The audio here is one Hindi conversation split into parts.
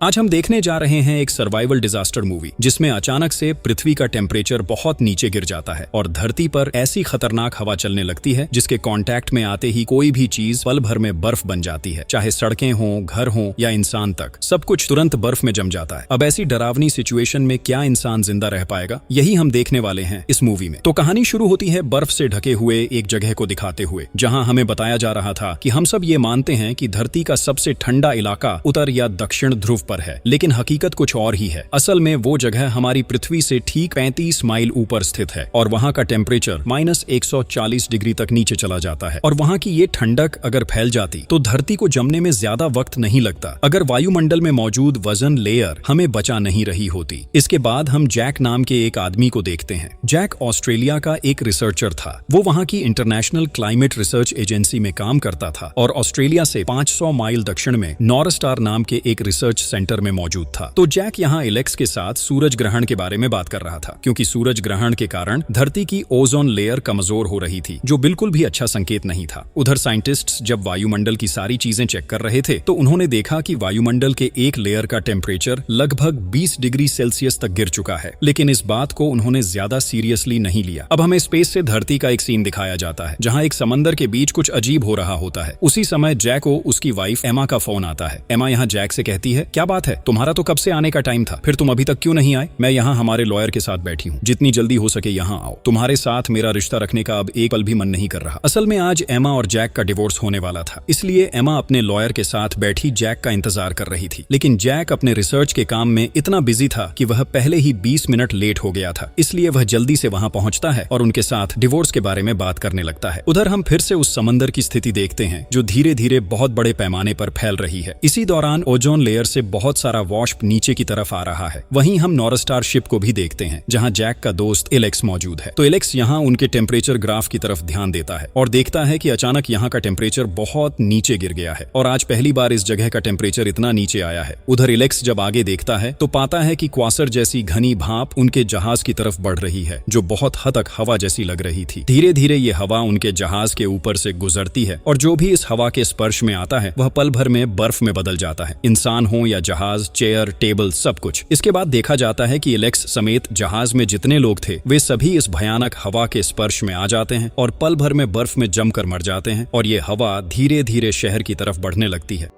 आज हम देखने जा रहे हैं एक सर्वाइवल डिजास्टर मूवी जिसमें अचानक से पृथ्वी का टेम्परेचर बहुत नीचे गिर जाता है और धरती पर ऐसी खतरनाक हवा चलने लगती है जिसके कांटेक्ट में आते ही कोई भी चीज पल भर में बर्फ बन जाती है। चाहे सड़कें हों, घर हों या इंसान तक, सब कुछ तुरंत बर्फ में जम जाता है। अब ऐसी डरावनी सिचुएशन में क्या इंसान जिंदा रह पाएगा, यही हम देखने वाले हैं इस मूवी में। तो कहानी शुरू होती है बर्फ से ढके हुए एक जगह को दिखाते हुए, जहाँ हमें बताया जा रहा था कि हम सब ये मानते हैं कि धरती का सबसे ठंडा इलाका उत्तर या दक्षिण ध्रुव पर है, लेकिन हकीकत कुछ और ही है। असल में वो जगह हमारी पृथ्वी से ठीक 35 माइल ऊपर स्थित है और वहाँ का टेम्परेचर -140 डिग्री तक नीचे चला जाता है। और वहाँ की ये ठंडक अगर फैल जाती तो धरती को जमने में ज्यादा वक्त नहीं लगता, अगर वायुमंडल में मौजूद वजन लेयर हमें बचा नहीं रही होती। इसके बाद हम जैक नाम के एक आदमी को देखते हैं। जैक ऑस्ट्रेलिया का एक रिसर्चर था। वो वहाँ की इंटरनेशनल क्लाइमेट रिसर्च एजेंसी में काम करता था और ऑस्ट्रेलिया से 500 माइल दक्षिण में नॉर्थ स्टार नाम के एक रिसर्च सेंटर में मौजूद था। तो जैक यहाँ एलेक्स के साथ सूरज ग्रहण के बारे में बात कर रहा था, क्योंकि सूरज ग्रहण के कारण धरती की ओजोन लेयर कमजोर हो रही थी, जो बिल्कुल भी अच्छा संकेत नहीं था। उधर साइंटिस्ट्स जब वायुमंडल की सारी चीजें चेक कर रहे थे तो उन्होंने देखा कि वायुमंडल के एक लेयर का टेम्परेचर लगभग 20 डिग्री सेल्सियस तक गिर चुका है, लेकिन इस बात को उन्होंने ज्यादा सीरियसली नहीं लिया। अब हमें स्पेस से धरती का एक सीन दिखाया जाता है जहाँ एक समंदर के बीच कुछ अजीब हो रहा होता है। उसी समय जैक को उसकी वाइफ एमा का फोन आता है। एमा यहाँ जैक से कहती है, क्या बात है, तुम्हारा तो कब से आने का टाइम था, फिर तुम अभी तक क्यों नहीं आए? मैं यहाँ हमारे लॉयर के साथ बैठी हूँ, जितनी जल्दी हो सके यहाँ आओ। तुम्हारे साथ मेरा रिश्ता रखने का अब एक पल भी मन नहीं कर रहा। असल में आज एमा और जैक का डिवोर्स होने वाला था, इसलिए एमा अपने लॉयर के साथ बैठी जैक का इंतजार कर रही थी। लेकिन जैक अपने रिसर्च के काम में इतना बिजी था कि वह पहले ही 20 मिनट लेट हो गया था, इसलिए वह जल्दी से वहाँ पहुँचता है और उनके साथ डिवोर्स के बारे में बात करने लगता है। उधर हम फिर से उस समंदर की स्थिति देखते हैं जो धीरे धीरे बहुत बड़े पैमाने पर फैल रही है। इसी दौरान ओजोन लेयर से बहुत सारा वाष्प नीचे की तरफ आ रहा है। वहीं हम नॉर्थ स्टार शिप को भी देखते हैं जहां जैक का दोस्त एलेक्स मौजूद है। तो एलेक्स यहां उनके टेम्परेचर ग्राफ की तरफ ध्यान देता है और देखता है कि अचानक यहां का टेम्परेचर बहुत नीचे गिर गया है और आज पहली बार इस जगह का टेम्परेचर इतना नीचे आया है। उधर एलेक्स जब आगे देखता है तो पाता है कि क्वासर जैसी घनी भाप उनके जहाज की तरफ बढ़ रही है, जो बहुत हद तक हवा जैसी लग रही थी। धीरे धीरे ये हवा उनके जहाज के ऊपर से गुजरती है और जो भी इस हवा के स्पर्श में आता है वह पल भर में बर्फ में बदल जाता है, इंसान हो या जहाज, चेयर, टेबल, सब कुछ। इसके बाद देखा जाता है कि एलेक्स समेत जहाज में जितने लोग थे वे सभी इस भयानक हवा के स्पर्श में आ जाते हैं और पल भर में बर्फ में जमकर मर जाते हैं और ये हवा धीरे धीरे शहर की तरफ बढ़ने लगती है।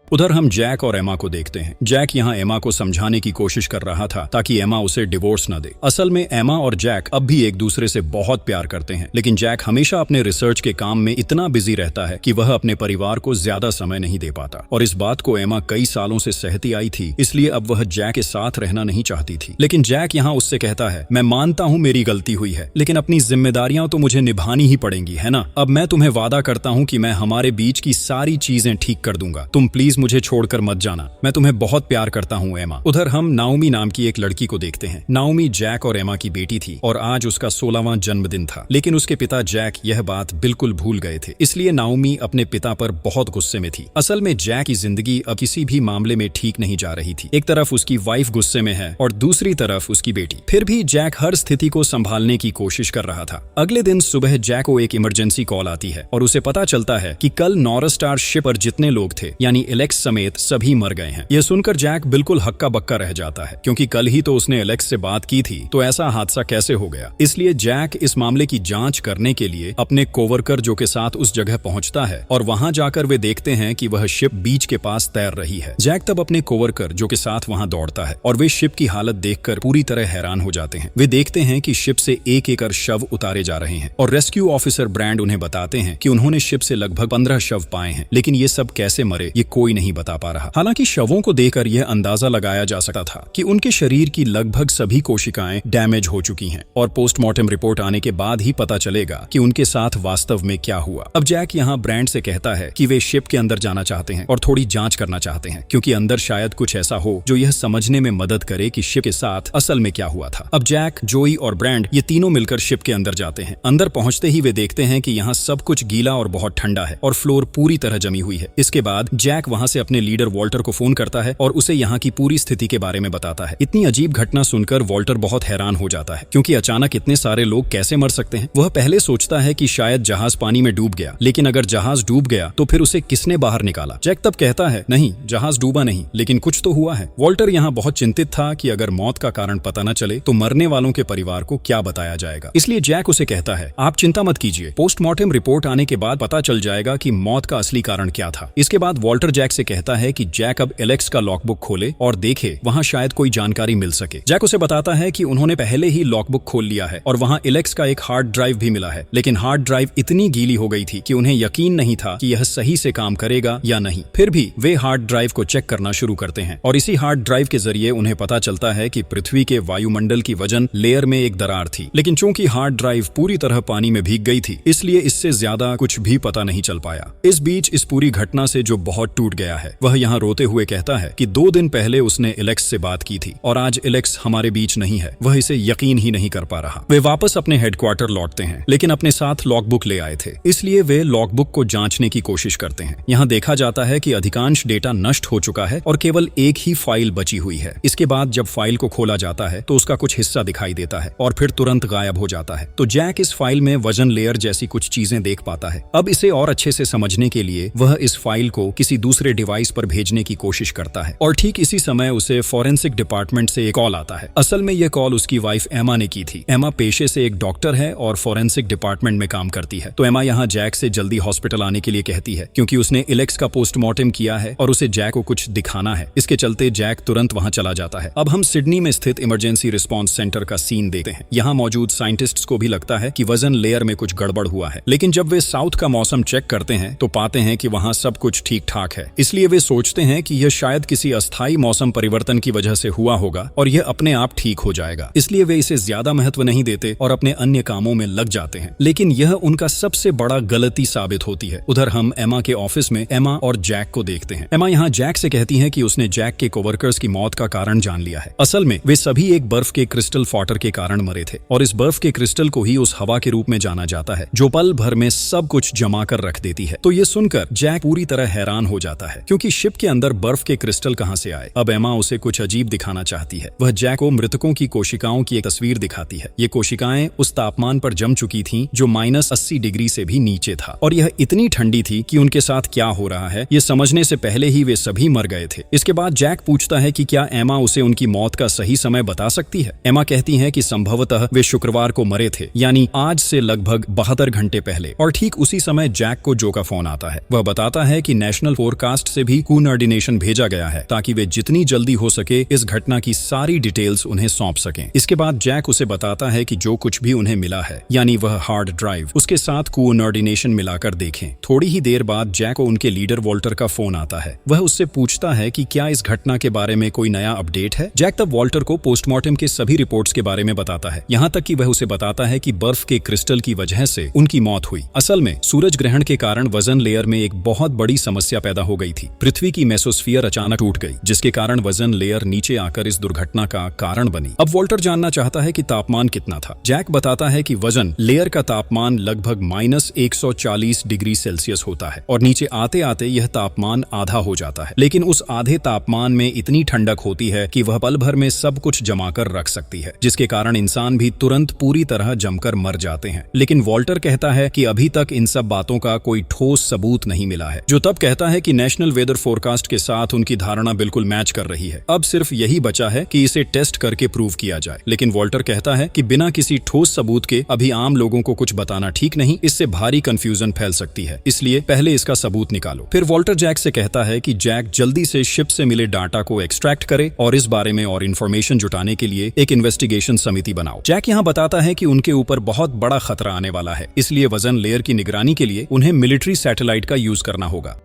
उधर हम जैक और एमा को देखते हैं। जैक यहाँ एमा को समझाने की कोशिश कर रहा था ताकि एमा उसे डिवोर्स न दे। असल में एमा और जैक अब भी एक दूसरे से बहुत प्यार करते हैं, लेकिन जैक हमेशा अपने रिसर्च के काम में इतना बिजी रहता है कि वह अपने परिवार को ज्यादा समय नहीं दे पाता और इस बात को एमा कई सालों से सहती आई थी, इसलिए अब वह जैक के साथ रहना नहीं चाहती थी। लेकिन जैक यहाँ उससे कहता है, मैं मानता हूँ मेरी गलती हुई है, लेकिन अपनी जिम्मेदारियां तो मुझे निभानी ही पड़ेंगी, है ना? अब मैं तुम्हें वादा करता हूँ कि मैं हमारे बीच की सारी चीजें ठीक कर दूंगा, तुम प्लीज मुझे छोड़कर मत जाना, मैं तुम्हें बहुत प्यार करता हूँ एमा। उधर हम नाओमी नाम की एक लड़की को देखते हैं। नाओमी जैक और एमा की बेटी थी और आज उसका 16वां जन्मदिन था, लेकिन उसके पिता जैक यह बात बिल्कुल भूल गए थे, इसलिए नाओमी अपने पिता पर बहुत गुस्से में थी। असल में जैक की जिंदगी अब किसी भी मामले में ठीक नहीं जा रही थी। एक तरफ उसकी वाइफ गुस्से में है और दूसरी तरफ उसकी बेटी। फिर भी जैक हर स्थिति को संभालने की कोशिश कर रहा था। अगले दिन सुबह जैक को एक इमरजेंसी कॉल आती है और उसे पता चलता है कि कल नॉर्थ स्टार शिप पर जितने लोग थे यानी एलेक्स समेत सभी मर गए हैं। यह सुनकर जैक बिल्कुल हक्का बक्का रह जाता है, क्योंकि कल ही तो उसने एलेक्स से बात की थी, तो ऐसा हादसा कैसे हो गया। इसलिए जैक इस मामले की जांच करने के लिए अपने कोवर्कर जो के साथ उस जगह पहुंचता है और वहां जाकर वे देखते हैं कि वह शिप बीच के पास तैर रही है। जैक तब अपने कोवर्कर जो के साथ वहां दौड़ता है और वे शिप की हालत देखकर पूरी तरह हैरान हो जाते हैं। वे देखते हैं कि शिप से एक एक शव उतारे जा रहे हैं और रेस्क्यू ऑफिसर ब्रांड उन्हें बताते हैं कि उन्होंने शिप से लगभग 15 शव पाए हैं, लेकिन ये सब कैसे मरे ये कोई नहीं बता पा रहा। हालांकि शवों को देखकर यह अंदाजा लगाया जा सकता था कि उनके शरीर की लगभग सभी कोशिकाएं डैमेज हो चुकी हैं और पोस्टमार्टम रिपोर्ट आने के बाद ही पता चलेगा कि उनके साथ वास्तव में क्या हुआ। अब जैक यहाँ ब्रांड से कहता है कि वे शिप के अंदर जाना चाहते हैं और थोड़ी जांच करना चाहते हैं, क्योंकि अंदर शायद कुछ ऐसा हो जो यह समझने में मदद करे कि शिप के साथ असल में क्या हुआ था। अब जैक, जोई और ब्रांड ये तीनों मिलकर शिप के अंदर जाते हैं। अंदर पहुंचते ही वे देखते हैं कि यहाँ सब कुछ गीला और बहुत ठंडा है और फ्लोर पूरी तरह जमी हुई है। इसके बाद जैक वहाँ वहां से अपने लीडर वॉल्टर को फोन करता है और उसे यहाँ की पूरी स्थिति के बारे में बताता है। इतनी अजीब घटना सुनकर वॉल्टर बहुत हैरान हो जाता है, क्योंकि अचानक इतने सारे लोग कैसे मर सकते हैं। वह पहले सोचता है कि शायद जहाज पानी में डूब गया, लेकिन अगर जहाज डूब गया तो फिर उसे किसने बाहर निकाला। जैक तब कहता है, नहीं, जहाज डूबा नहीं, लेकिन कुछ तो हुआ है। वॉल्टर यहाँ बहुत चिंतित था कि अगर मौत का कारण पता न चले तो मरने वालों के परिवार को क्या बताया जाएगा। इसलिए जैक उसे कहता है, आप चिंता मत कीजिए, पोस्टमार्टम रिपोर्ट आने के बाद पता चल जाएगा कि मौत का असली कारण क्या था। इसके बाद वॉल्टर जैक से कहता है कि जैक अब एलेक्स का लॉकबुक खोले और देखे, वहां शायद कोई जानकारी मिल सके। जैक उसे बताता है कि उन्होंने पहले ही लॉकबुक खोल लिया है और वहां एलेक्स का एक हार्ड ड्राइव भी मिला है, लेकिन हार्ड ड्राइव इतनी गीली हो गई थी कि उन्हें यकीन नहीं था कि यह सही से काम करेगा या नहीं। फिर भी वे हार्ड ड्राइव को चेक करना शुरू करते हैं और इसी हार्ड ड्राइव के जरिए उन्हें पता चलता है कि पृथ्वी के वायुमंडल की वजन लेयर में एक दरार थी, लेकिन चूंकि हार्ड ड्राइव पूरी तरह पानी में भीग गई थी, इसलिए इससे ज्यादा कुछ भी पता नहीं चल पाया। इस बीच इस पूरी घटना से जो बहुत टूट गया है, वह यहाँ रोते हुए कहता है कि 2 दिन पहले उसने एलेक्स से बात की थी और आज एलेक्स हमारे बीच नहीं है। वह इसे यकीन ही नहीं कर पा रहा। वे वापस अपने हेडक्वार्टर लौटते हैं, लेकिन अपने साथ लॉकबुक ले आए थे, इसलिए वे लॉकबुक को जांचने की कोशिश करते हैं। यहाँ देखा जाता है कि अधिकांश डेटा नष्ट हो चुका है और केवल एक ही फाइल बची हुई है। इसके बाद जब फाइल को खोला जाता है तो उसका कुछ हिस्सा दिखाई देता है और फिर तुरंत गायब हो जाता है। तो जैक इस फाइल में वजन लेयर जैसी कुछ चीजें देख पाता है। अब इसे और अच्छे से समझने के लिए वह इस फाइल को किसी दूसरे डिवाइस पर भेजने की कोशिश करता है और ठीक इसी समय उसे फॉरेंसिक डिपार्टमेंट से एक कॉल आता है। असल में यह कॉल उसकी वाइफ एमा ने की थी। एमा पेशे से एक डॉक्टर है और फॉरेंसिक डिपार्टमेंट में काम करती है। तो एमा यहाँ जैक से जल्दी हॉस्पिटल आने के लिए कहती है, क्योंकि उसने एलेक्स का पोस्टमार्टम किया है और उसे जैक को कुछ दिखाना है। इसके चलते जैक तुरंत वहां चला जाता है। अब हम सिडनी में स्थित इमरजेंसी रिस्पांस सेंटर का सीन देखते हैं। यहाँ मौजूद साइंटिस्ट्स को भी लगता है कि वजन लेयर में कुछ गड़बड़ हुआ है, लेकिन जब वे साउथ का मौसम चेक करते हैं तो पाते हैं कि वहाँ सब कुछ ठीक ठाक है। इसलिए वे सोचते हैं कि यह शायद किसी अस्थायी मौसम परिवर्तन की वजह से हुआ होगा और यह अपने आप ठीक हो जाएगा। इसलिए वे इसे ज्यादा महत्व नहीं देते और अपने अन्य कामों में लग जाते हैं, लेकिन यह उनका सबसे बड़ा गलती साबित होती है। उधर हम एमा के ऑफिस में एमा और जैक को देखते हैं। एमा यहाँ जैक से कहती है कि उसने जैक के कोवर्कर्स की मौत का कारण जान लिया है। असल में वे सभी एक बर्फ के क्रिस्टल फॉटर के कारण मरे थे और इस बर्फ के क्रिस्टल को ही उस हवा के रूप में जाना जाता है जो पल भर में सब कुछ जमा कर रख देती है। तो ये सुनकर जैक पूरी तरह हैरान हो जाता है, क्योंकि शिप के अंदर बर्फ के क्रिस्टल कहां से आए। अब एमा उसे कुछ अजीब दिखाना चाहती है। वह जैक को मृतकों की कोशिकाओं की एक तस्वीर दिखाती है। ये कोशिकाएं उस तापमान पर जम चुकी थीं जो -80 डिग्री से भी नीचे था और यह इतनी ठंडी थी कि उनके साथ क्या हो रहा है ये समझने से पहले ही वे सभी मर गए थे। इसके बाद जैक पूछता है कि क्या एमा उसे उनकी मौत का सही समय बता सकती है। एमा कहती है कि संभवतः वे शुक्रवार को मरे थे, यानी आज से लगभग 72 घंटे पहले। और ठीक उसी समय जैक को जो का फोन आता है। वह बताता है कि नेशनल फोरकास्ट से भी कोऑर्डिनेशन भेजा गया है ताकि वे जितनी जल्दी हो सके इस घटना की सारी डिटेल्स उन्हें सौंप सकें। इसके बाद जैक उसे बताता है कि जो कुछ भी उन्हें मिला है, यानी वह हार्ड ड्राइव, उसके साथ कोऑर्डिनेशन मिलाकर देखें। थोड़ी ही देर बाद जैक को उनके लीडर वॉल्टर का फोन आता है। वह उससे पूछता है कि क्या इस घटना के बारे में कोई नया अपडेट है। जैक तब वॉल्टर को पोस्टमार्टम के सभी रिपोर्ट्स के बारे में बताता है, यहाँ तक कि वह उसे बताता है कि बर्फ के क्रिस्टल की वजह से उनकी मौत हुई। असल में सूरज ग्रहण के कारण वजन लेयर में एक बहुत बड़ी समस्या पैदा हो गई थी। पृथ्वी की मेसोस्फीयर अचानक टूट गई, जिसके कारण वजन लेयर नीचे आकर इस दुर्घटना का कारण बनी। अब वॉल्टर जानना चाहता है कि तापमान कितना था। जैक बताता है कि वजन लेयर का तापमान लगभग -140 डिग्री सेल्सियस होता है और नीचे आते आते यह तापमान आधा हो जाता है। लेकिन उस आधे तापमान में इतनी ठंडक होती है कि वह पल भर में सब कुछ जमा कर रख सकती है, जिसके कारण इंसान भी तुरंत पूरी तरह जमकर मर जाते हैं। लेकिन वॉल्टर कहता है कि अभी तक इन सब बातों का कोई ठोस सबूत नहीं मिला है, जो तब कहता है कि नेशनल वेदर फोरकास्ट के साथ उनकी धारणा बिल्कुल मैच कर रही है। अब सिर्फ यही बचा है कि इसे टेस्ट करके प्रूव किया जाए। लेकिन वॉल्टर कहता है कि बिना किसी ठोस सबूत के अभी आम लोगों को कुछ बताना ठीक नहीं, इससे भारी कंफ्यूजन फैल सकती है, इसलिए पहले इसका सबूत निकालो। फिर वॉल्टर जैक से कहता है कि जैक जल्दी से शिप से मिले डाटा को एक्सट्रैक्ट करे और इस बारे में और इन्फॉर्मेशन जुटाने के लिए एक इन्वेस्टिगेशन समिति बनाओ। जैक यहाँ बताता है कि उनके ऊपर बहुत बड़ा खतरा आने वाला है, इसलिए वजन लेयर की निगरानी के लिए उन्हें मिलिट्री सैटेलाइट का यूज करना होगा।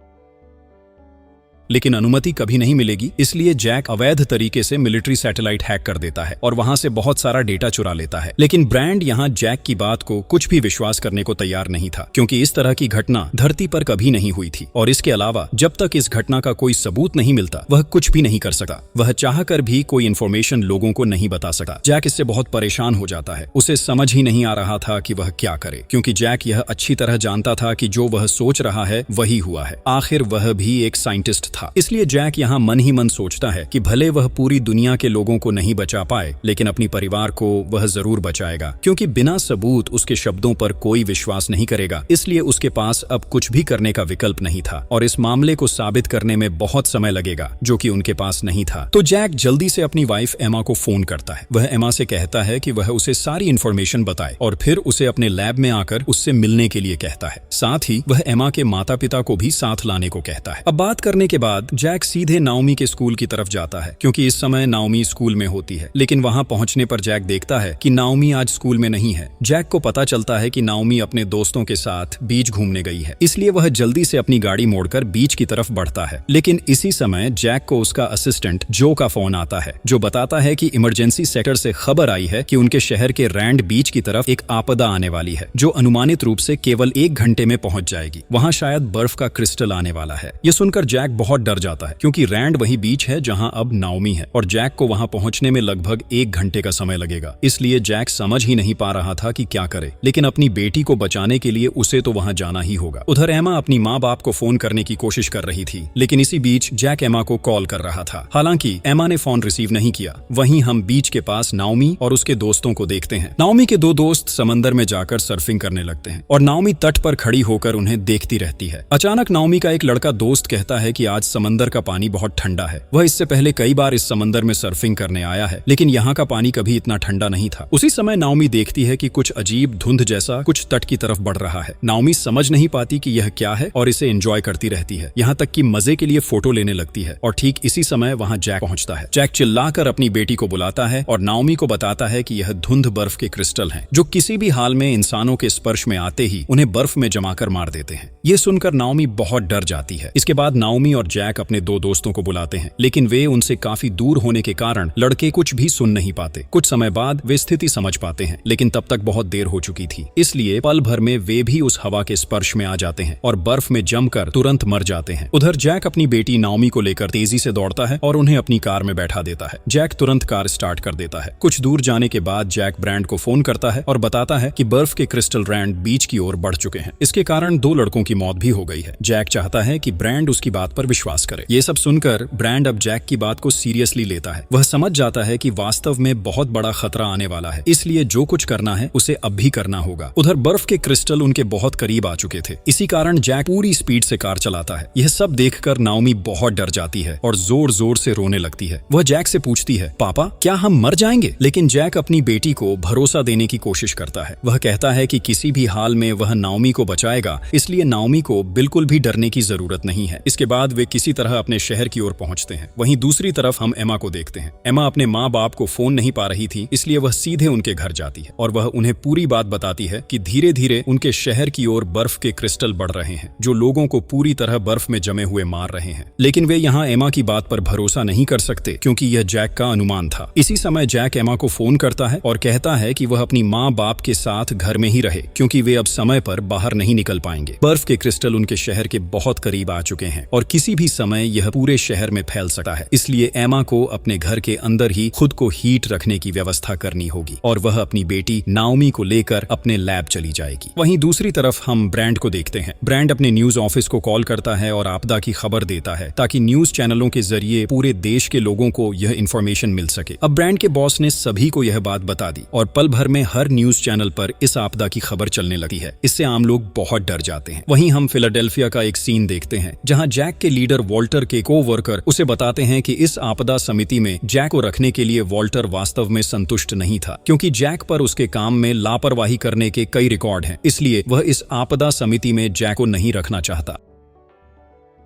लेकिन अनुमति कभी नहीं मिलेगी, इसलिए जैक अवैध तरीके से मिलिट्री सैटेलाइट हैक कर देता है और वहां से बहुत सारा डेटा चुरा लेता है। लेकिन ब्रांड यहाँ जैक की बात को कुछ भी विश्वास करने को तैयार नहीं था, क्योंकि इस तरह की घटना धरती पर कभी नहीं हुई थी और इसके अलावा जब तक इस घटना का कोई सबूत नहीं मिलता वह कुछ भी नहीं कर सकता। वह चाहकर भी कोई इन्फॉर्मेशन लोगों को नहीं बता सकता। जैक इससे बहुत परेशान हो जाता है। उसे समझ ही नहीं आ रहा था कि वह क्या करे, क्योंकि जैक यह अच्छी तरह जानता था कि जो वह सोच रहा है वही हुआ है। आखिर वह भी एक साइंटिस्ट था। इसलिए जैक यहाँ मन ही मन सोचता है कि भले वह पूरी दुनिया के लोगों को नहीं बचा पाए, लेकिन अपनी परिवार को वह जरूर बचाएगा, क्योंकि बिना सबूत उसके शब्दों पर कोई विश्वास नहीं करेगा। इसलिए उसके पास अब कुछ भी करने का विकल्प नहीं था और इस मामले को साबित करने में बहुत समय लगेगा, जो कि उनके पास नहीं था। तो जैक जल्दी से अपनी वाइफ एमा को फोन करता है। वह एमा से कहता है कि वह उसे सारी इन्फॉर्मेशन बताए और फिर उसे अपने लैब में आकर उससे मिलने के लिए कहता है। साथ ही वह एमा के माता पिता को भी साथ लाने को कहता है। अब बात करने के बाद जैक सीधे नाओमी के स्कूल की तरफ जाता है, क्योंकि इस समय नाओमी स्कूल में होती है। लेकिन वहां पहुंचने पर जैक देखता है कि नाओमी आज स्कूल में नहीं है। जैक को पता चलता है कि नाओमी अपने दोस्तों के साथ बीच घूमने गई है, इसलिए वह जल्दी से अपनी गाड़ी मोड़कर बीच की तरफ बढ़ता है। लेकिन इसी समय जैक को उसका असिस्टेंट जो का फोन आता है, जो बताता है कि इमरजेंसी सेक्टर से खबर आई है कि उनके शहर के रैंड बीच की तरफ एक आपदा आने वाली है, जो अनुमानित रूप से केवल 1 घंटे में पहुंच जाएगी। वहां शायद बर्फ का क्रिस्टल आने वाला है। यह सुनकर जैक बहुत डर जाता है, क्योंकि रैंड वही बीच है जहां अब नाओमी है और जैक को वहां पहुंचने में लगभग 1 घंटे का समय लगेगा। इसलिए जैक समझ ही नहीं पा रहा था कि क्या करे, लेकिन अपनी बेटी को बचाने के लिए उसे तो वहां जाना ही होगा। उधर एमा अपनी माँ बाप को फोन करने की कोशिश कर रही थी, लेकिन इसी बीच जैक एमा को कॉल कर रहा था। हालांकि एमा ने फोन रिसीव नहीं किया। वहीं हम बीच के पास नाओमी और उसके दोस्तों को देखते हैं। नाओमी के 2 दोस्त समंदर में जाकर सर्फिंग करने लगते हैं और नाओमी तट पर खड़ी होकर उन्हें देखती रहती है। अचानक नाओमी का एक लड़का दोस्त कहता है कि आज समंदर का पानी बहुत ठंडा है। वह इससे पहले कई बार इस समंदर में सर्फिंग करने आया है, लेकिन यहाँ का पानी कभी इतना ठंडा नहीं था। उसी समय नाओमी देखती है कि कुछ अजीब धुंध जैसा कुछ तट की तरफ बढ़ रहा है। नाओमी समझ नहीं पाती कि यह क्या है और इसे एंजॉय करती रहती है, यहाँ तक कि मजे के लिए फोटो लेने लगती है। और ठीक इसी समय वहाँ जैक पहुँचता है। जैक चिल्लाकर अपनी बेटी को बुलाता है और नाओमी को बताता है कि यह धुंध बर्फ के क्रिस्टल हैं, जो किसी भी हाल में इंसानों के स्पर्श में आते ही उन्हें बर्फ में जमाकर मार देते हैं। ये सुनकर नाओमी बहुत डर जाती है। इसके बाद नाओमी और जैक अपने 2 दोस्तों को बुलाते हैं, लेकिन वे उनसे काफी दूर होने के कारण लड़के कुछ भी सुन नहीं पाते। कुछ समय बाद वे स्थिति समझ पाते हैं, लेकिन तब तक बहुत देर हो चुकी थी। इसलिए पल भर में वे भी उस हवा के स्पर्श में आ जाते हैं और बर्फ में जमकर तुरंत मर जाते हैं। उधर जैक अपनी बेटी नाओमी को लेकर तेजी से दौड़ता है और उन्हें अपनी कार में बैठा देता है। जैक तुरंत कार स्टार्ट कर देता है। कुछ दूर जाने के बाद जैक ब्रैंड को फोन करता है और बताता है कि बर्फ के क्रिस्टल रैंड बीच की ओर बढ़ चुके हैं। इसके कारण 2 लड़कों की मौत भी हो गई है। जैक चाहता है कि ब्रैंड उसकी बात पर विश्वास करे। ये सब सुनकर ब्रैंड अब जैक की बात को सीरियसली लेता है। वह समझ जाता है कि वास्तव में बहुत बड़ा खतरा आने वाला है, इसलिए जो कुछ करना है उसे अब भी करना होगा। उधर बर्फ के क्रिस्टल उनके बहुत करीब आ चुके थे। इसी कारण जैक पूरी स्पीड से कार चलाता है। यह सब देखकर नाओमी बहुत डर जाती है और जोर जोर से रोने लगती है। वह जैक से पूछती है, पापा क्या हम मर जाएंगे? लेकिन जैक अपनी बेटी को भरोसा देने की कोशिश करता है। वह कहता है कि किसी भी हाल में वह नाओमी को बचाएगा, इसलिए नाओमी को बिल्कुल भी डरने की जरूरत नहीं है। इसके बाद वे किसी तरह अपने शहर की ओर पहुंचते हैं। वहीं दूसरी तरफ हम एमा को देखते हैं। एमा अपने माँ बाप को फोन नहीं पा रही थी, इसलिए वह सीधे उनके घर जाती है और वह उन्हें पूरी बात बताती है कि धीरे धीरे उनके शहर की ओर बर्फ के क्रिस्टल बढ़ रहे हैं, जो लोगों को पूरी तरह बर्फ में जमे हुए मार रहे हैं। लेकिन वे यहाँ एमा की बात पर भरोसा नहीं कर सकते, क्योंकि यह जैक का अनुमान था। इसी समय जैक एमा को फोन करता है और कहता है कि वह अपनी माँ बाप के साथ घर में ही रहे, क्योंकि वे अब समय पर बाहर नहीं निकल पाएंगे। बर्फ के क्रिस्टल उनके शहर के बहुत करीब आ चुके हैं और किसी भी समय यह पूरे शहर में फैल सकता है। इसलिए एमा को अपने घर के अंदर ही खुद को हीट रखने की व्यवस्था करनी होगी और वह अपनी बेटी नाओमी को लेकर अपने लैब चली जाएगी। वहीं दूसरी तरफ हम ब्रैंड को देखते हैं। ब्रैंड अपने न्यूज ऑफिस को कॉल करता है और आपदा की खबर देता है, ताकि न्यूज चैनलों के जरिए पूरे देश के लोगों को यह इंफॉर्मेशन मिल सके। अब ब्रैंड के बॉस ने सभी को यह बात बता दी और पल भर में हर न्यूज चैनल पर इस आपदा की खबर चलने लगी है। इससे आम लोग बहुत डर जाते हैं। वहीं हम फिलाडेल्फिया का एक सीन देखते हैं, जहां जैक के लीडर वॉल्टर के को-वर्कर उसे बताते हैं कि इस आपदा समिति में जैक को रखने के लिए वॉल्टर वास्तव में संतुष्ट नहीं था, क्योंकि जैक पर उसके काम में लापरवाही करने के कई रिकॉर्ड हैं। इसलिए वह इस आपदा समिति में जैक को नहीं रखना चाहता।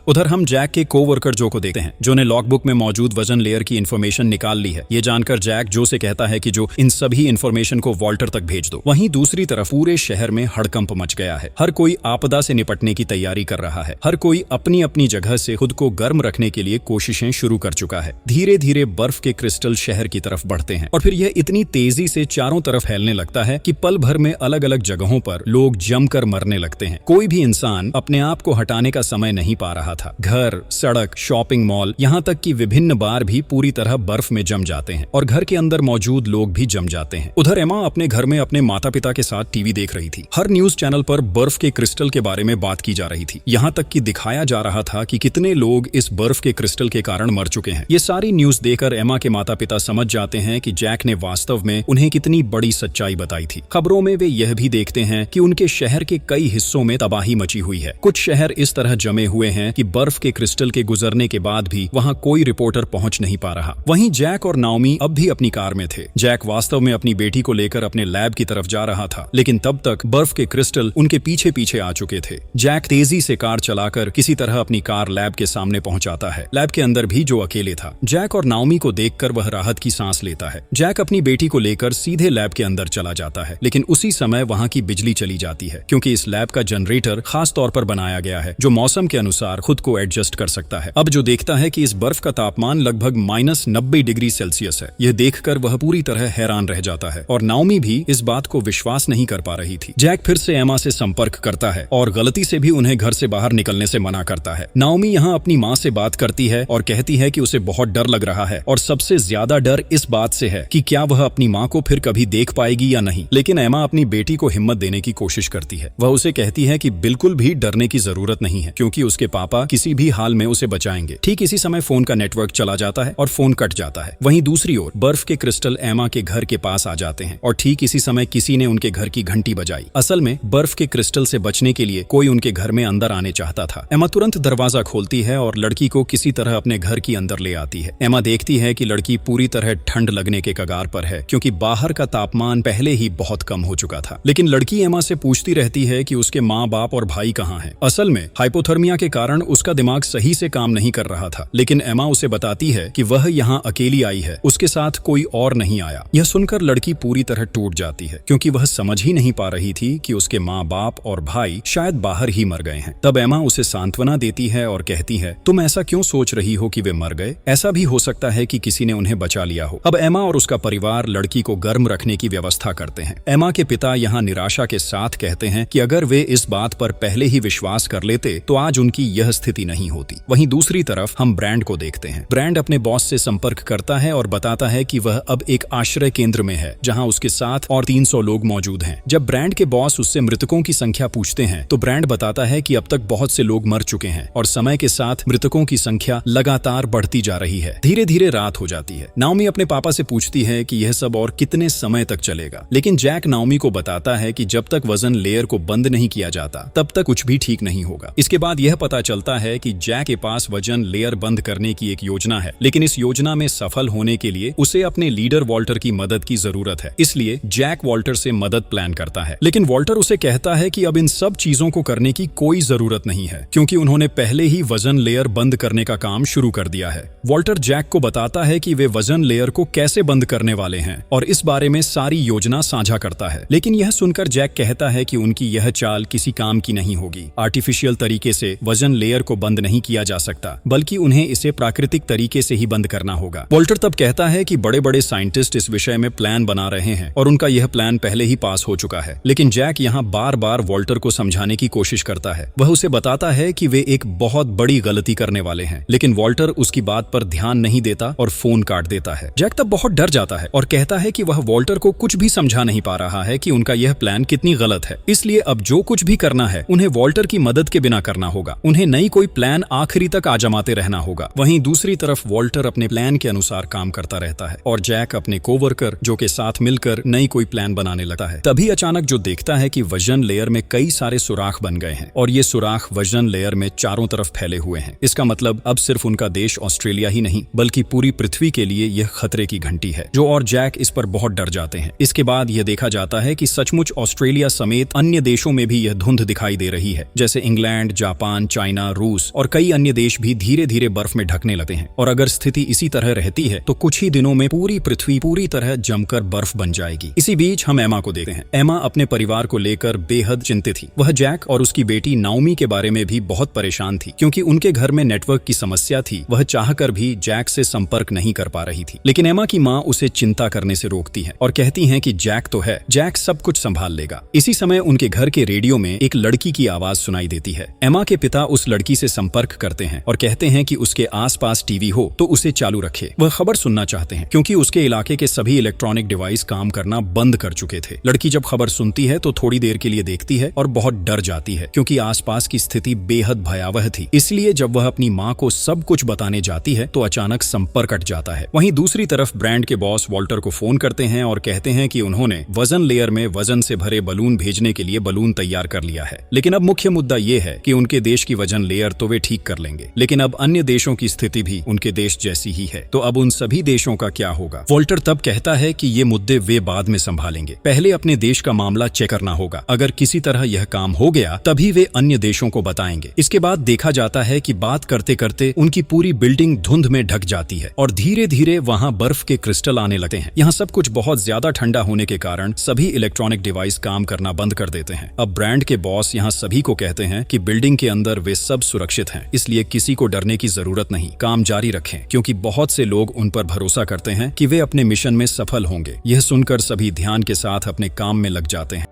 उधर हम जैक के को-वर्कर जो को देखते हैं, जो ने लॉगबुक में मौजूद वजन लेयर की इन्फॉर्मेशन निकाल ली है। ये जानकर जैक जो से कहता है कि जो इन सभी इन्फॉर्मेशन को वॉल्टर तक भेज दो। वहीं दूसरी तरफ पूरे शहर में हड़कंप मच गया है। हर कोई आपदा से निपटने की तैयारी कर रहा है। हर कोई अपनी अपनी जगह से खुद को गर्म रखने के लिए कोशिशें शुरू कर चुका है। धीरे धीरे बर्फ के क्रिस्टल शहर की तरफ बढ़ते हैं और फिर यह इतनी तेजी से चारों तरफ फैलने लगता है कि पल भर में अलग अलग जगहों पर लोग जमकर मरने लगते हैं। कोई भी इंसान अपने आप को हटाने का समय नहीं पा रहा रहा था। घर, सड़क, शॉपिंग मॉल, यहाँ तक कि विभिन्न बार भी पूरी तरह बर्फ में जम जाते हैं और घर के अंदर मौजूद लोग भी जम जाते हैं। उधर एमा अपने घर में अपने माता पिता के साथ टीवी देख रही थी। हर न्यूज चैनल पर बर्फ के क्रिस्टल के बारे में बात की जा रही थी। यहाँ तक कि दिखाया जा रहा था कि कितने लोग इस बर्फ के क्रिस्टल के कारण मर चुके हैं। ये सारी न्यूज देखकर एमा के माता पिता समझ जाते हैं कि जैक ने वास्तव में उन्हें कितनी बड़ी सच्चाई बताई थी। खबरों में वे यह भी देखते हैं कि उनके शहर के कई हिस्सों में तबाही मची हुई है। कुछ शहर इस तरह जमे हुए हैं कि बर्फ के क्रिस्टल के गुजरने के बाद भी वहां कोई रिपोर्टर पहुंच नहीं पा रहा। वहीं जैक और नाओमी अब भी अपनी कार में थे। जैक वास्तव में अपनी बेटी को लेकर अपने लैब की तरफ जा रहा था, लेकिन तब तक बर्फ के क्रिस्टल उनके पीछे पीछे आ चुके थे। जैक तेजी से कार चलाकर किसी तरह अपनी कार लैब के सामने पहुंचाता है। लैब के अंदर भी जो अकेले था। जैक और नाओमी को देखकर वह राहत की सांस लेता है। जैक अपनी बेटी को लेकर सीधे लैब के अंदर चला जाता है, लेकिन उसी समय वहां की बिजली चली जाती है, क्योंकि इस लैब का जनरेटर खास तौर पर बनाया गया है जो मौसम के अनुसार खुद को एडजस्ट कर सकता है। अब जो देखता है कि इस बर्फ का तापमान लगभग -90 डिग्री सेल्सियस है। यह देखकर वह पूरी तरह हैरान रह जाता है और नाओमी भी इस बात को विश्वास नहीं कर पा रही थी। जैक फिर से एमा से संपर्क करता है और गलती से भी उन्हें घर से बाहर निकलने से मना करता है। नाओमी यहाँ अपनी माँ से बात करती है और कहती है कि उसे बहुत डर लग रहा है और सबसे ज्यादा डर इस बात से है कि क्या वह अपनी माँ को फिर कभी देख पाएगी या नहीं। लेकिन एमा अपनी बेटी को हिम्मत देने की कोशिश करती है। वह उसे कहती है कि बिल्कुल भी डरने की जरूरत नहीं है, क्योंकि उसके पापा किसी भी हाल में उसे बचाएंगे। ठीक इसी समय फोन का नेटवर्क चला जाता है और फोन कट जाता है। वहीं दूसरी ओर बर्फ के क्रिस्टल एमा के घर के पास आ जाते हैं और ठीक इसी समय किसी ने उनके घर की घंटी बजाई। असल में बर्फ के क्रिस्टल से बचने के लिए कोई उनके घर में अंदर आने चाहता था। एमा तुरंत दरवाजा खोलती है और लड़की को किसी तरह अपने घर की अंदर ले आती है। एमा देखती है कि लड़की पूरी तरह ठंड लगने के कगार पर है, क्योंकि बाहर का तापमान पहले ही बहुत कम हो चुका था। लेकिन लड़की एमा से पूछती रहती है कि उसके माँ बाप और भाई कहाँ हैं। असल में हाइपोथर्मिया के कारण उसका दिमाग सही से काम नहीं कर रहा था। लेकिन एमा उसे बताती है कि वह यहाँ अकेली आई है, उसके साथ कोई और नहीं आया। यह सुनकर लड़की पूरी तरह टूट जाती है, क्योंकि वह समझ ही नहीं पा रही थी कि उसके माँ बाप और भाई शायद बाहर ही मर गए हैं। तब एमा उसे सांत्वना देती है और कहती है, तुम ऐसा क्यों सोच रही हो कि वे मर गए? ऐसा भी हो सकता है कि किसी ने उन्हें बचा लिया हो। अब एमा और उसका परिवार लड़की को गर्म रखने की व्यवस्था करते हैं। एमा के पिता यहाँ निराशा के साथ कहते हैं कि अगर वे इस बात पर पहले ही विश्वास कर लेते तो आज उनकी यह स्थिति नहीं होती। वहीं दूसरी तरफ हम ब्रैंड को देखते हैं। ब्रैंड अपने बॉस से संपर्क करता है और बताता है कि वह अब एक आश्रय केंद्र में है, जहां उसके साथ और 300 लोग मौजूद हैं। जब ब्रैंड के बॉस उससे मृतकों की संख्या पूछते हैं तो ब्रैंड बताता है कि अब तक बहुत से लोग मर चुके हैं और समय के साथ मृतकों की संख्या लगातार बढ़ती जा रही है। धीरे धीरे रात हो जाती है। नाओमी अपने पापा से पूछती है कि यह सब और कितने समय तक चलेगा, लेकिन जैक नाओमी को बताता है कि जब तक वजन लेयर को बंद नहीं किया जाता तब तक कुछ भी ठीक नहीं होगा। इसके बाद यह पता चलता है कि जैक के पास वजन लेयर बंद करने की एक योजना है, लेकिन इस योजना में सफल होने के लिए उसे अपने लीडर वॉल्टर की मदद की जरूरत है। इसलिए जैक वॉल्टर से मदद प्लान करता है, लेकिन वॉल्टर उसे कहता है कि अब इन सब चीजों को करने की कोई जरूरत नहीं है, क्योंकि उन्होंने पहले ही वजन लेयर बंद करने का काम शुरू कर दिया है। वॉल्टर जैक को बताता है कि वे वजन लेयर को कैसे बंद करने वाले हैं और इस बारे में सारी योजना साझा करता है। लेकिन यह सुनकर जैक कहता है कि उनकी यह चाल किसी काम की नहीं होगी। आर्टिफिशियल तरीके से वजन लेयर को बंद नहीं किया जा सकता, बल्कि उन्हें इसे प्राकृतिक तरीके से ही बंद करना होगा। वॉल्टर तब कहता है कि बड़े बड़े साइंटिस्ट इस विषय में प्लान बना रहे हैं और उनका यह प्लान पहले ही पास हो चुका है। लेकिन जैक यहाँ बार बार वॉल्टर को समझाने की कोशिश करता है। वह उसे बताता है कि वे एक बहुत बड़ी गलती करने वाले हैं, लेकिन वॉल्टर उसकी बात पर ध्यान नहीं देता और फोन काट देता है। जैक तब बहुत डर जाता है और कहता है कि वह वॉल्टर को कुछ भी समझा नहीं पा रहा है कि उनका यह प्लान कितनी गलत है। इसलिए अब जो कुछ भी करना है उन्हें वॉल्टर की मदद के बिना करना होगा। उन्हें नई कोई प्लान आखिरी तक आजमाते रहना होगा। वहीं दूसरी तरफ वॉल्टर अपने प्लान के अनुसार काम करता रहता है और जैक अपने कोवर्कर जो के साथ मिलकर नई कोई प्लान बनाने लगता है। तभी अचानक जो देखता है कि वजन लेयर में कई सारे सुराख बन गए हैं और ये सुराख वजन लेयर में चारों तरफ फैले हुए हैं। इसका मतलब अब सिर्फ उनका देश ऑस्ट्रेलिया ही नहीं बल्कि पूरी पृथ्वी के लिए यह खतरे की घंटी है। जो और जैक इस पर बहुत डर जाते हैं। इसके बाद यह देखा जाता है कि सचमुच ऑस्ट्रेलिया समेत अन्य देशों में भी यह धुंध दिखाई दे रही है, जैसे इंग्लैंड, जापान, चाइना, रूस और कई अन्य देश भी धीरे धीरे बर्फ में ढकने लगते हैं। और अगर स्थिति इसी तरह रहती है तो कुछ ही दिनों में पूरी पृथ्वी पूरी तरह जमकर बर्फ बन जाएगी। इसी बीच हम एमा को देखते हैं। एमा अपने परिवार को लेकर बेहद चिंतित थी। वह जैक और उसकी बेटी नाओमी के बारे में भी बहुत परेशान थी, क्योंकि उनके घर में नेटवर्क की समस्या थी। वह चाहकर भी जैक से संपर्क नहीं कर पा रही थी। लेकिन एमा की माँ उसे चिंता करने से रोकती है और कहती हैं कि जैक तो है, जैक सब कुछ संभाल लेगा। इसी समय उनके घर के रेडियो में एक लड़की की आवाज सुनाई देती है। एमा के पिता उस लड़की लड़की से संपर्क करते हैं और कहते हैं कि उसके आसपास टीवी हो तो उसे चालू रखे। वह खबर सुनना चाहते हैं क्योंकि उसके इलाके के सभी इलेक्ट्रॉनिक डिवाइस काम करना बंद कर चुके थे। लड़की जब खबर सुनती है तो थोड़ी देर के लिए देखती है और बहुत डर जाती है क्योंकि आसपास की स्थिति बेहद भयावह थी। इसलिए जब वह अपनी माँ को सब कुछ बताने जाती है तो अचानक संपर्क कट जाता है। वहीं दूसरी तरफ ब्रांड के बॉस वॉल्टर को फोन करते हैं और कहते हैं कि उन्होंने वजन लेयर में वजन से भरे बलून भेजने के लिए बलून तैयार कर लिया है। लेकिन अब मुख्य मुद्दा ये है कि उनके देश की वजन लेयर तो वे ठीक कर लेंगे, लेकिन अब अन्य देशों की स्थिति भी उनके देश जैसी ही है। तो अब उन सभी देशों का क्या होगा? वॉल्टर तब कहता है कि ये मुद्दे वे बाद में संभालेंगे, पहले अपने देश का मामला चेक करना होगा। अगर किसी तरह यह काम हो गया तभी वे अन्य देशों को बताएंगे। इसके बाद देखा जाता है कि बात करते करते उनकी पूरी बिल्डिंग धुंध में ढक जाती है और धीरे धीरे वहां बर्फ के क्रिस्टल आने लगते हैं। यहाँ सब कुछ बहुत ज्यादा ठंडा होने के कारण सभी इलेक्ट्रॉनिक डिवाइस काम करना बंद कर देते हैं। अब ब्रांड के बॉस यहाँ सभी को कहते हैं कि बिल्डिंग के अंदर वे सब सुरक्षित हैं, इसलिए किसी को डरने की जरूरत नहीं, काम जारी रखें क्योंकि बहुत से लोग उन पर भरोसा करते हैं कि वे अपने मिशन में सफल होंगे। यह सुनकर सभी ध्यान के साथ अपने काम में लग जाते हैं।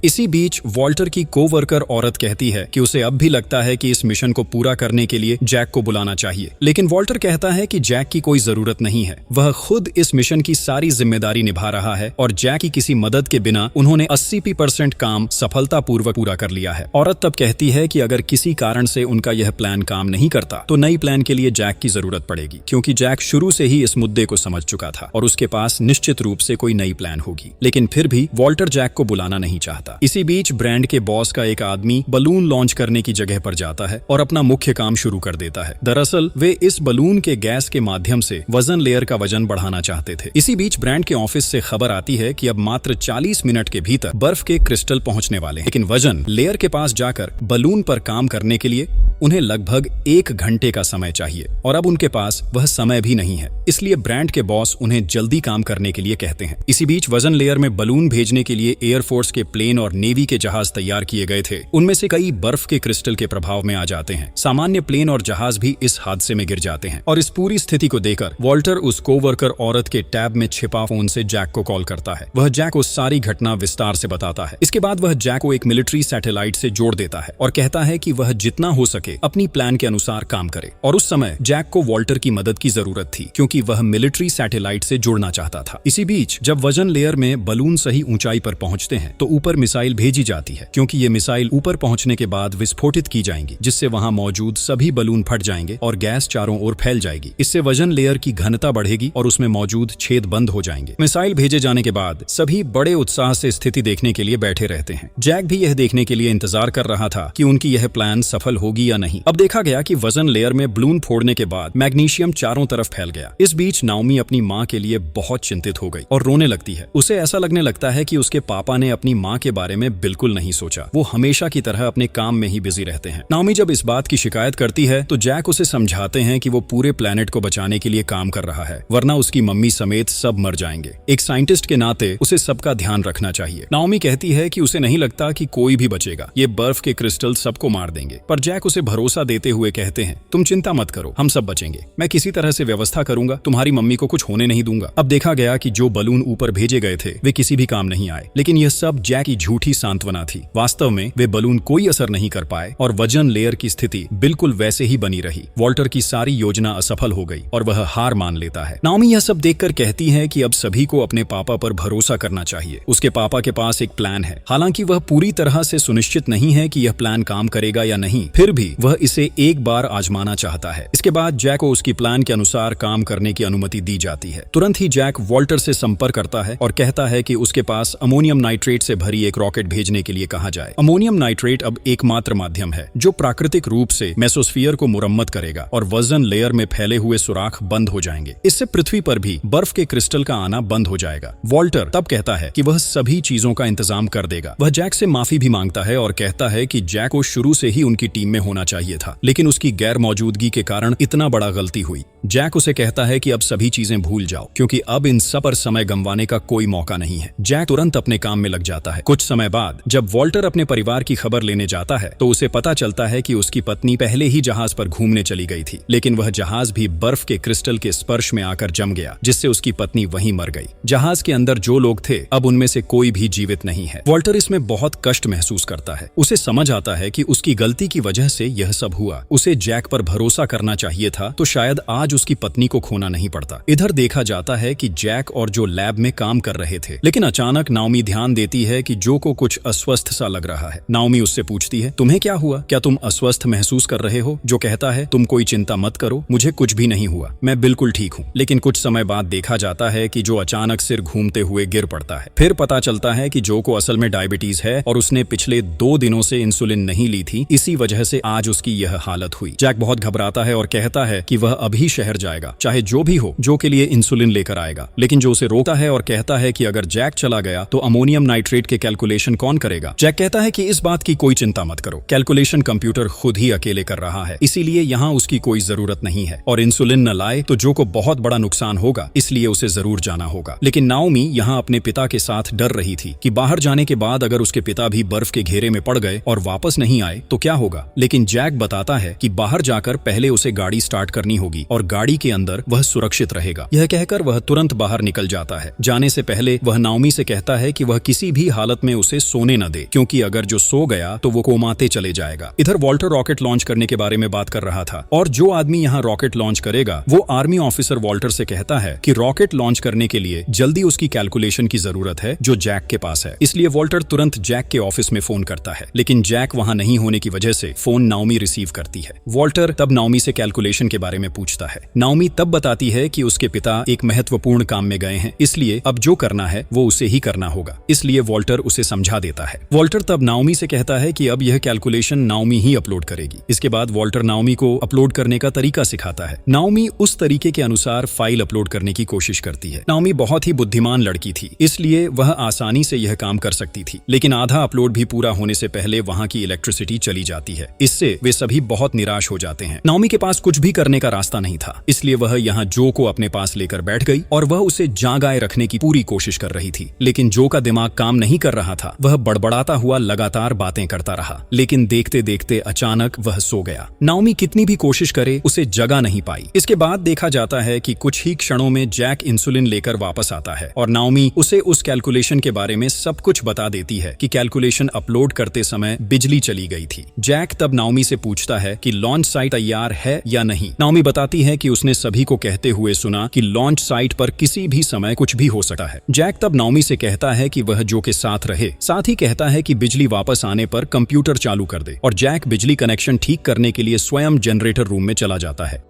इसी बीच वॉल्टर की कोवर्कर औरत कहती है कि उसे अब भी लगता है कि इस मिशन को पूरा करने के लिए जैक को बुलाना चाहिए, लेकिन वॉल्टर कहता है कि जैक की कोई जरूरत नहीं है, वह खुद इस मिशन की सारी जिम्मेदारी निभा रहा है और जैक की किसी मदद के बिना उन्होंने 80% काम सफलतापूर्वक पूरा कर लिया है। औरत तब कहती है कि अगर किसी कारण से उनका यह प्लान काम नहीं करता तो नई प्लान के लिए जैक की जरूरत पड़ेगी, क्योंकि जैक शुरू से ही इस मुद्दे को समझ चुका था और उसके पास निश्चित रूप से कोई नई प्लान होगी। लेकिन फिर भी वॉल्टर जैक को बुलाना नहीं चाहता। इसी बीच ब्रांड के बॉस का एक आदमी बलून लॉन्च करने की जगह पर जाता है और अपना मुख्य काम शुरू कर देता है। दरअसल वे इस बलून के गैस के माध्यम से वजन लेयर का वजन बढ़ाना चाहते थे। इसी बीच ब्रांड के ऑफिस से खबर आती है कि अब मात्र 40 मिनट के भीतर बर्फ के क्रिस्टल पहुंचने वाले हैं, लेकिन वजन लेयर के पास जाकर बलून पर काम करने के लिए उन्हें लगभग 1 घंटे का समय चाहिए और अब उनके पास वह समय भी नहीं है। इसलिए ब्रांड के बॉस उन्हें जल्दी काम करने के लिए कहते हैं। इसी बीच वजन लेयर में बलून भेजने के लिए एयरफोर्स के प्लेन और नेवी के जहाज तैयार किए गए थे। उनमें से कई बर्फ के क्रिस्टल के प्रभाव में आ जाते हैं। सामान्य प्लेन और जहाज भी इस हादसे में गिर जाते हैं और इस पूरी स्थिति को देखकर वॉल्टर उस कोवर्कर औरत के टैब में छिपा फोन से जैक को कॉल करता है। वह जैक को सारी घटना विस्तार से बताता है। इसके बाद वह जैक को एक मिलिट्री सैटेलाइट से जोड़ देता है और कहता है कि वह जितना हो सके अपनी प्लान के अनुसार काम करे। और उस समय जैक को वॉल्टर की मदद की जरूरत थी क्योंकि वह मिलिट्री सैटेलाइट से जुड़ना चाहता था। इसी बीच जब वजन लेयर में बलून सही ऊंचाई पर पहुंचते हैं तो ऊपर मिसाइल भेजी जाती है, क्योंकि ये मिसाइल ऊपर पहुंचने के बाद विस्फोटित की जाएंगी, जिससे वहां मौजूद सभी बलून फट जाएंगे और गैस चारों ओर फैल जाएगी। इससे वजन लेयर की घनता बढ़ेगी और उसमें मौजूद छेद बंद हो जाएंगे। मिसाइल भेजे जाने के बाद सभी बड़े उत्साह से स्थिति देखने के लिए बैठे रहते हैं। जैक भी यह देखने के लिए इंतजार कर रहा था कि उनकी यह प्लान सफल होगी या नहीं। अब देखा गया कि वजन लेयर में बलून फोड़ने के बाद मैग्नीशियम चारों तरफ फैल गया। इस बीच नाओमी अपनी माँ के लिए बहुत चिंतित हो गई और रोने लगती है। उसे ऐसा लगने लगता है कि उसके पापा ने अपनी माँ के बारे में बिल्कुल नहीं सोचा। वो हमेशा की तरह अपने काम में ही बिजी रहते हैं। नाओमी जब इस बात की शिकायत करती है तो जैक उसे समझाते हैं कि वो पूरे प्लेनेट को बचाने के लिए काम कर रहा है, वरना उसकी मम्मी समेत सब मर जाएंगे। एक साइंटिस्ट के नाते उसे सबका ध्यान रखना चाहिए। नाओमी कहती है कि उसे नहीं लगता कि कोई भी बचेगा, ये बर्फ के क्रिस्टल सबको मार देंगे। पर जैक उसे भरोसा देते हुए कहते हैं, तुम चिंता मत करो, हम सब बचेंगे, मैं किसी तरह से व्यवस्था करूंगा, तुम्हारी मम्मी को कुछ होने नहीं दूंगा। अब देखा गया कि जो बलून ऊपर भेजे गए थे वे किसी भी काम नहीं आए, लेकिन यह सब जैक की झूठी सांत्वना थी। वास्तव में वे बलून कोई असर नहीं कर पाए और वजन लेयर की स्थिति बिल्कुल वैसे ही बनी रही। वॉल्टर की सारी योजना असफल हो गई और वह हार मान लेता है। नाओमी यह सब देखकर कहती है कि अब सभी को अपने पापा पर भरोसा करना चाहिए। उसके पापा के पास एक प्लान है, हालांकि वह पूरी तरह से सुनिश्चित नहीं है कि यह प्लान काम करेगा या नहीं, फिर भी वह इसे एक बार आजमाना चाहता है। इसके बाद जैक को उसकी प्लान के अनुसार काम करने की अनुमति दी जाती है। तुरंत ही जैक वॉल्टर से संपर्क करता है और कहता है कि उसके पास अमोनियम नाइट्रेट से भरी एक रॉकेट भेजने के लिए कहा जाए। अमोनियम नाइट्रेट अब एकमात्र माध्यम है जो प्राकृतिक रूप से मेसोस्फीयर को मुरम्मत करेगा और वजन लेयर में फैले हुए सुराख बंद हो जाएंगे। इससे पृथ्वी पर भी बर्फ के क्रिस्टल का आना बंद हो जाएगा। वॉल्टर तब कहता है कि वह सभी चीजों का इंतजाम कर देगा। वह जैक से माफी भी मांगता है और कहता है कि जैक को शुरू से ही उनकी टीम में होना चाहिए था, लेकिन उसकी गैर मौजूदगी के कारण इतना बड़ा गलती हुई। जैक उसे कहता है कि अब सभी चीजें भूल जाओ, क्योंकि अब इन सब पर समय गंवाने का कोई मौका नहीं है। जैक तुरंत अपने काम में लग जाता है। कुछ समय बाद जब वॉल्टर अपने परिवार की खबर लेने जाता है तो उसे पता चलता है कि उसकी पत्नी पहले ही जहाज पर घूमने चली गई थी, लेकिन वह जहाज भी बर्फ के क्रिस्टल के स्पर्श में आकर जम गया, जिससे उसकी पत्नी वहीं मर गई। जहाज के अंदर जो लोग थे अब उनमें से कोई भी जीवित नहीं है। वॉल्टर इसमें बहुत कष्ट महसूस करता है। उसे समझ आता है कि उसकी गलती की वजह से यह सब हुआ। उसे जैक पर भरोसा करना चाहिए था तो शायद आज उसकी पत्नी को खोना नहीं पड़ता। इधर देखा जाता है कि जैक और जो लैब में काम कर रहे थे, लेकिन अचानक नाओमी ध्यान देती है कि जो को कुछ अस्वस्थ सा लग रहा है। नाओमी उससे पूछती है, तुम्हें क्या हुआ? क्या तुम अस्वस्थ महसूस कर रहे हो? जो कहता है, तुम कोई चिंता मत करो, मुझे कुछ भी नहीं हुआ, मैं बिल्कुल ठीक हूँ। लेकिन कुछ समय बाद देखा जाता है कि जो अचानक सिर घूमते हुए गिर पड़ता है। फिर पता चलता है कि जो को असल में डायबिटीज है और उसने पिछले 2 दिनों से इंसुलिन नहीं ली थी, इसी वजह से आज उसकी यह हालत हुई। जैक बहुत घबराता है और कहता है कि वह अभी शहर जाएगा, चाहे जो भी हो, जो के लिए इंसुलिन लेकर आएगा। लेकिन जो उसे रोकता है और कहता है कि अगर जैक चला गया तो अमोनियम नाइट्रेट के कैलकुलेशन कौन करेगा? जैक कहता है कि इस बात की कोई चिंता मत करो, कैलकुलेशन कंप्यूटर खुद ही अकेले कर रहा है, इसीलिए यहाँ उसकी कोई जरूरत नहीं है, और इंसुलिन न लाए तो जो को बहुत बड़ा नुकसान होगा, इसलिए उसे जरूर जाना होगा। लेकिन नाओमी यहाँ अपने पिता के साथ डर रही थी कि बाहर जाने के बाद अगर उसके पिता भी बर्फ के घेरे में पड़ गए और वापस नहीं आए तो क्या होगा। लेकिन जैक बताता है कि बाहर जाकर पहले उसे गाड़ी स्टार्ट करनी होगी और गाड़ी के अंदर वह सुरक्षित रहेगा। यह कहकर वह तुरंत बाहर निकल जाता है। जाने से पहले वह नाओमी से कहता है कि वह किसी भी हालत में उसे सोने न दे, क्योंकि अगर जो सो गया तो वो कोमाते चले जाएगा। इधर वॉल्टर रॉकेट लॉन्च करने के बारे में बात कर रहा था और जो आदमी यहाँ रॉकेट लॉन्च करेगा वो आर्मी ऑफिसर वॉल्टर से कहता है कि रॉकेट लॉन्च करने के लिए जल्दी उसकी कैलकुलेशन की जरूरत है जो जैक के पास है। इसलिए वॉल्टर तुरंत जैक के ऑफिस में फोन करता है, लेकिन जैक वहां नहीं होने की वजह से फोन नाओमी रिसीव करती है। वॉल्टर तब नाओमी से कैलकुलेशन के बारे में पूछता है। नाओमी तब बताती है कि उसके पिता एक महत्वपूर्ण काम में गए हैं, इसलिए अब जो करना है वो उसे ही करना होगा, इसलिए वॉल्टर उसे समझा देता है। वॉल्टर तब नाओमी से कहता है कि अब यह कैलकुलेशन नाओमी ही अपलोड करेगी। इसके बाद वॉल्टर नाओमी को अपलोड करने का तरीका सिखाता है। नाओमी उस तरीके के अनुसार फाइल अपलोड करने की कोशिश करती है। नाओमी बहुत ही बुद्धिमान लड़की थी, इसलिए वह आसानी से यह काम कर सकती थी, लेकिन आधा अपलोड भी पूरा होने से पहले वहां की इलेक्ट्रिसिटी चली जाती है। इससे वे सभी बहुत निराश हो जाते हैं। नाओमी के पास कुछ भी करने का रास्ता नहीं था, इसलिए वह यहाँ जो को अपने पास लेकर बैठ गई और वह उसे जागाए रखने की पूरी कोशिश कर रही थी। लेकिन जो का दिमाग काम नहीं कर रहा था, वह बड़बड़ाता हुआ लगातार बातें करता रहा, लेकिन देखते देखते अचानक वह सो गया। नाओमी कितनी भी कोशिश करे उसे जगा नहीं पाई। इसके बाद देखा जाता है कि कुछ ही क्षणों में जैक इंसुलिन लेकर वापस आता है और नाओमी उसे उस कैलकुलेशन के बारे में सब कुछ बता देती है कि कैलकुलेशन अपलोड करते समय बिजली चली गई थी। जैक तब नाओमी से पूछता है कि लॉन्च साइट तैयार है या नहीं। नाओमी बताती है कि उसने सभी को कहते हुए सुना कि लॉन्च साइट पर किसी भी समय कुछ भी हो सकता है। जैक तब नाओमी से कहता है कि वह जो के साथ रहे, साथ ही कहता है कि बिजली वापस आने पर कंप्यूटर चालू कर दे, और जैक बिजली कनेक्शन ठीक करने के लिए स्वयं जनरेटर रूम में चला जाता है।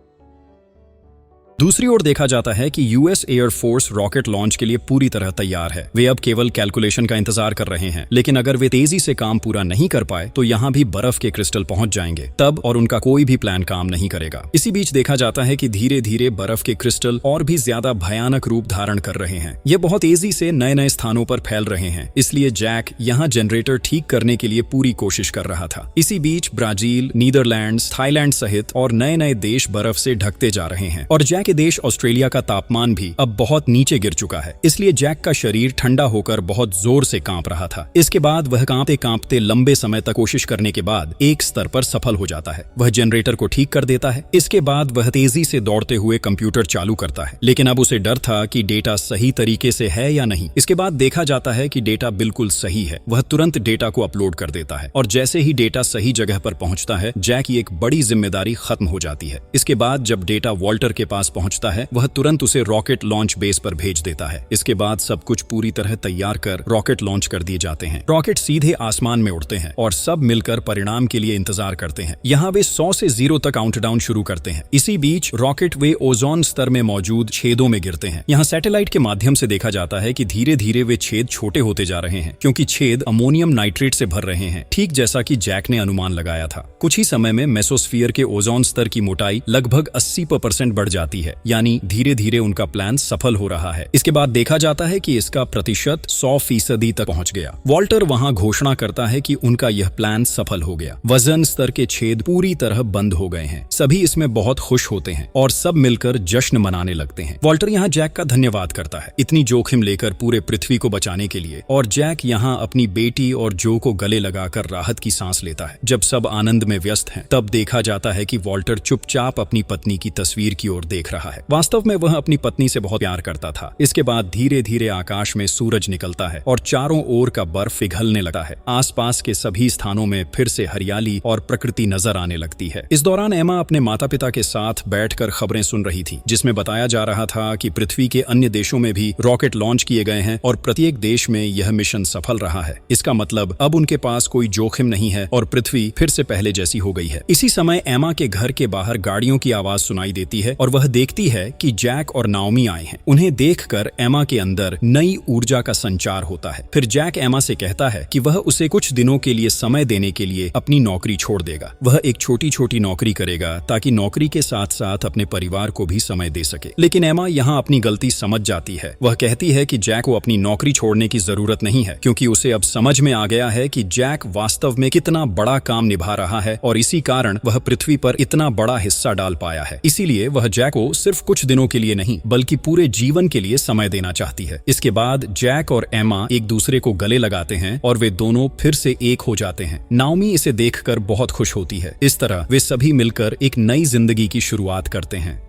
दूसरी ओर देखा जाता है कि यूएस एयरफोर्स रॉकेट लॉन्च के लिए पूरी तरह तैयार है। वे अब केवल कैलकुलेशन का इंतजार कर रहे हैं, लेकिन अगर वे तेजी से काम पूरा नहीं कर पाए तो यहाँ भी बर्फ के क्रिस्टल पहुंच जाएंगे तब, और उनका कोई भी प्लान काम नहीं करेगा। इसी बीच देखा जाता है कि धीरे धीरे बर्फ के क्रिस्टल और भी ज्यादा भयानक रूप धारण कर रहे हैं। ये बहुत तेजी से नए नए स्थानों पर फैल रहे हैं, इसलिए जैक यहाँ जनरेटर ठीक करने के लिए पूरी कोशिश कर रहा था। इसी बीच ब्राजील, नीदरलैंड्स, थाईलैंड सहित और नए नए देश बर्फ से ढकते जा रहे हैं और जैक के देश ऑस्ट्रेलिया का तापमान भी अब बहुत नीचे गिर चुका है, इसलिए जैक का शरीर ठंडा होकर बहुत जोर से कांप रहा था। इसके बाद वह कांपते कांपते लंबे समय तक कोशिश करने के बाद एक स्तर पर सफल हो जाता है। वह जनरेटर को ठीक कर देता है। इसके बाद वह तेजी से दौड़ते हुए कंप्यूटर चालू करता है, लेकिन अब उसे डर था कि डेटा सही तरीके से है या नहीं। इसके बाद देखा जाता है कि डेटा बिल्कुल सही है। वह तुरंत डेटा को अपलोड कर देता है और जैसे ही डेटा सही जगह पर पहुंचता है, जैक की एक बड़ी जिम्मेदारी खत्म हो जाती है। इसके बाद जब डेटा वॉल्टर के पास पहुंचता है, वह तुरंत उसे रॉकेट लॉन्च बेस पर भेज देता है। इसके बाद सब कुछ पूरी तरह तैयार कर रॉकेट लॉन्च कर दिए जाते हैं। रॉकेट सीधे आसमान में उड़ते हैं और सब मिलकर परिणाम के लिए इंतजार करते हैं। यहाँ वे 100 से 0 तक काउंटडाउन शुरू करते हैं। इसी बीच रॉकेट वे ओजोन स्तर में मौजूद छेदों में गिरते हैं। यहाँ सैटेलाइट के माध्यम से देखा जाता है कि धीरे धीरे वे छेद छोटे होते जा रहे हैं, क्योंकि छेद अमोनियम नाइट्रेट से भर रहे हैं, ठीक जैसा कि जैक ने अनुमान लगाया था। कुछ ही समय में मेसोस्फीयर के ओजोन स्तर की मोटाई लगभग 80% बढ़ जाती है है, यानी धीरे धीरे उनका प्लान सफल हो रहा है। इसके बाद देखा जाता है कि इसका प्रतिशत 100% तक पहुंच गया। वॉल्टर वहां घोषणा करता है कि उनका यह प्लान सफल हो गया। वजन स्तर के छेद पूरी तरह बंद हो गए हैं। सभी इसमें बहुत खुश होते हैं और सब मिलकर जश्न मनाने लगते हैं। वॉल्टर यहाँ जैक का धन्यवाद करता है, इतनी जोखिम लेकर पूरे पृथ्वी को बचाने के लिए, और जैक यहाँ अपनी बेटी और जो को गले लगाकर राहत की सांस लेता है। जब सब आनंद में व्यस्त हैं, तब देखा जाता है कि वॉल्टर चुपचाप अपनी पत्नी की तस्वीर की ओर देख रहा है। वास्तव में वह अपनी पत्नी से बहुत प्यार करता था। इसके बाद धीरे धीरे आकाश में सूरज निकलता है और चारों ओर का बर्फ पिघलने लगता है। आसपास के सभी स्थानों में फिर से हरियाली और प्रकृति नजर आने लगती है। इस दौरान एमा अपने माता पिता के साथ बैठकर खबरें सुन रही थी, जिसमें बताया जा रहा था कि पृथ्वी के अन्य देशों में भी रॉकेट लॉन्च किए गए हैं और प्रत्येक देश में यह मिशन सफल रहा है। इसका मतलब अब उनके पास कोई जोखिम नहीं है और पृथ्वी फिर से पहले जैसी हो गई है। इसी समय एमा के घर के बाहर गाड़ियों की आवाज सुनाई देती है और वह देखती है कि जैक और नाओमी आए हैं। उन्हें देखकर एमा के अंदर नई ऊर्जा का संचार होता है। फिर जैक एमा से कहता है कि वह उसे कुछ दिनों के लिए समय देने के लिए अपनी नौकरी छोड़ देगा। वह एक छोटी छोटी नौकरी करेगा ताकि नौकरी के साथ साथ अपने परिवार को भी समय दे सके। लेकिन एमा यहाँ अपनी गलती समझ जाती है। वह कहती है कि जैक को अपनी नौकरी छोड़ने की जरूरत नहीं है, क्योंकि उसे अब समझ में आ गया है कि जैक वास्तव में कितना बड़ा काम निभा रहा है और इसी कारण वह पृथ्वी पर इतना बड़ा हिस्सा डाल पाया है। इसीलिए वह जैक को सिर्फ कुछ दिनों के लिए नहीं बल्कि पूरे जीवन के लिए समय देना चाहती है। इसके बाद जैक और एमा एक दूसरे को गले लगाते हैं और वे दोनों फिर से एक हो जाते हैं। नाओमी इसे देखकर बहुत खुश होती है। इस तरह वे सभी मिलकर एक नई जिंदगी की शुरुआत करते हैं।